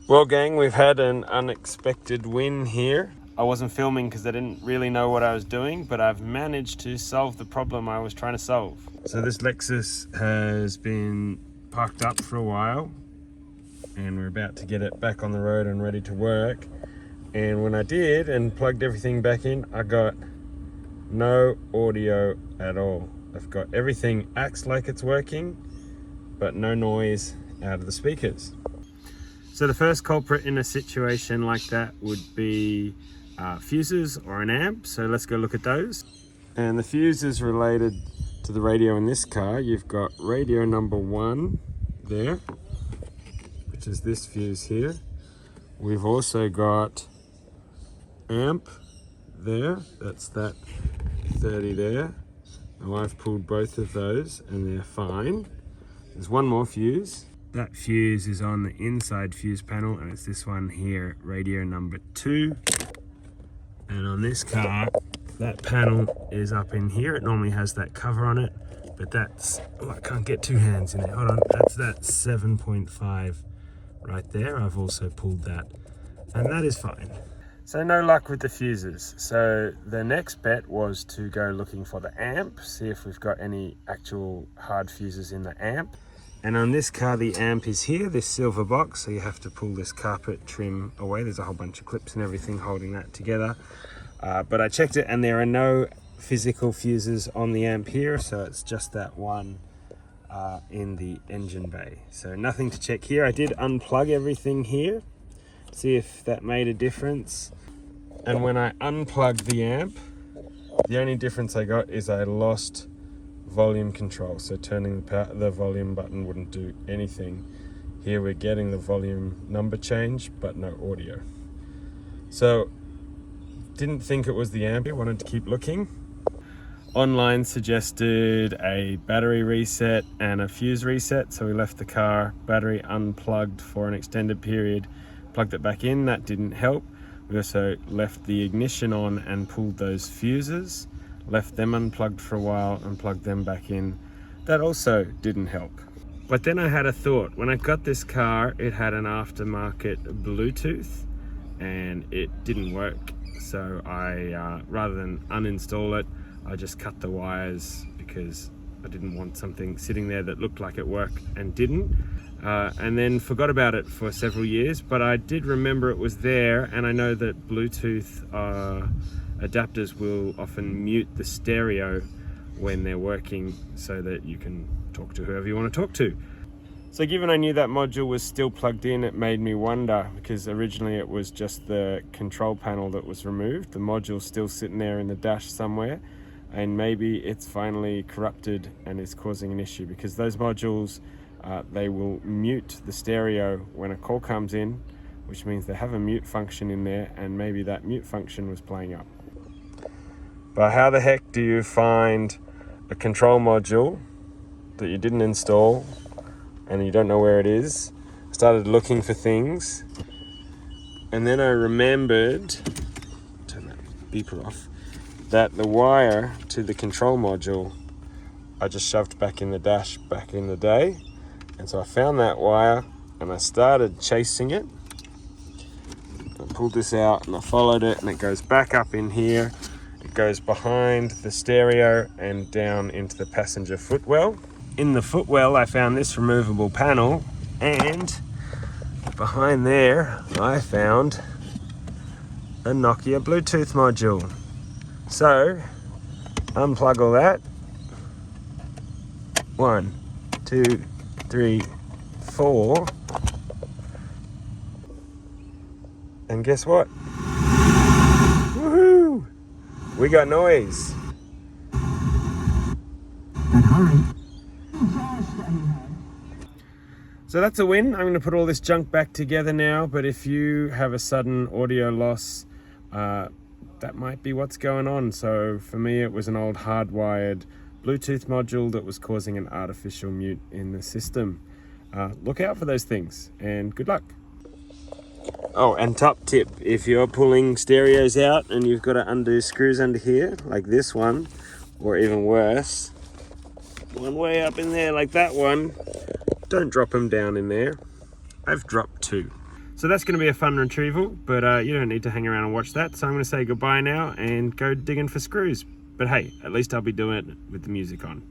Well gang, we've had an unexpected win here. I wasn't filming because I didn't really know what I was doing, but I've managed to solve the problem I was trying to solve. So this Lexus has been parked up for a while and we're about to get it back on the road and ready to work. And when I did and plugged everything back in, I got no audio at all. I've got everything acts like it's working, but no noise out of the speakers. So the first culprit in a situation like that would be fuses or an amp. So let's go look at those. And the fuse is related to the radio in this car. You've got radio number 1 there, which is this fuse here. We've also got amp there, that's that 30 there. Now I've pulled both of those and they're fine. There's one more fuse. That fuse is on the inside fuse panel and it's this one here, radio number 2. And on this car, that panel is up in here. It normally has that cover on it, but that's, oh, I can't get 2 hands in there. Hold on, that's that 7.5 right there. I've also pulled that and that is fine. So no luck with the fuses. So the next bet was to go looking for the amp, see if we've got any actual hard fuses in the amp. And on this car, the amp is here, this silver box, so you have to pull this carpet trim away. There's a whole bunch of clips and everything holding that together. But I checked it and there are no physical fuses on the amp here, so it's just that one in the engine bay. So nothing to check here. I did unplug everything here, see if that made a difference. And when I unplugged the amp, the only difference I got is I lost volume control. So turning the volume button wouldn't do anything. Here we're getting the volume number change, but no audio. So didn't think it was the amp, wanted to keep looking. Online suggested a battery reset and a fuse reset, so we left the car battery unplugged for an extended period, plugged it back in, that didn't help. We also left the ignition on and pulled those fuses, left them unplugged for a while and plugged them back in. That also didn't help. But then I had a thought. When I got this car, it had an aftermarket Bluetooth and it didn't work. So I, rather than uninstall it, I just cut the wires because I didn't want something sitting there that looked like it worked and didn't. And then forgot about it for several years, but I did remember it was there, and I know that Bluetooth adapters will often mute the stereo when they're working so that you can talk to whoever you want to talk to. So given I knew that module was still plugged in, it made me wonder, because originally it was just the control panel that was removed. The module's still sitting there in the dash somewhere, and maybe it's finally corrupted and is causing an issue, because those modules, they will mute the stereo when a call comes in, which means they have a mute function in there, and maybe that mute function was playing up. But how the heck do you find a control module that you didn't install and you don't know where it is? I started looking for things, and then I remembered, turn that beeper off, that the wire to the control module I just shoved back in the dash back in the day. And so I found that wire and I started chasing it. I pulled this out and I followed it, and it goes back up in here. It goes behind the stereo and down into the passenger footwell. In the footwell I found this removable panel, and behind there I found a Nokia Bluetooth module. So unplug all that. 1, 2, 3, 4, and guess what? Woohoo! We got noise. And hurry. So that's a win. I'm going to put all this junk back together now, but if you have a sudden audio loss, that might be what's going on. So for me, it was an old hardwired Bluetooth module that was causing an artificial mute in the system. Look out for those things, and good luck. Oh, and top tip, if you're pulling stereos out and you've got to undo screws under here, like this one, or even worse, one way up in there like that one, don't drop them down in there. I've dropped 2. So that's going to be a fun retrieval, but you don't need to hang around and watch that. So I'm going to say goodbye now and go digging for screws. But hey, at least I'll be doing it with the music on.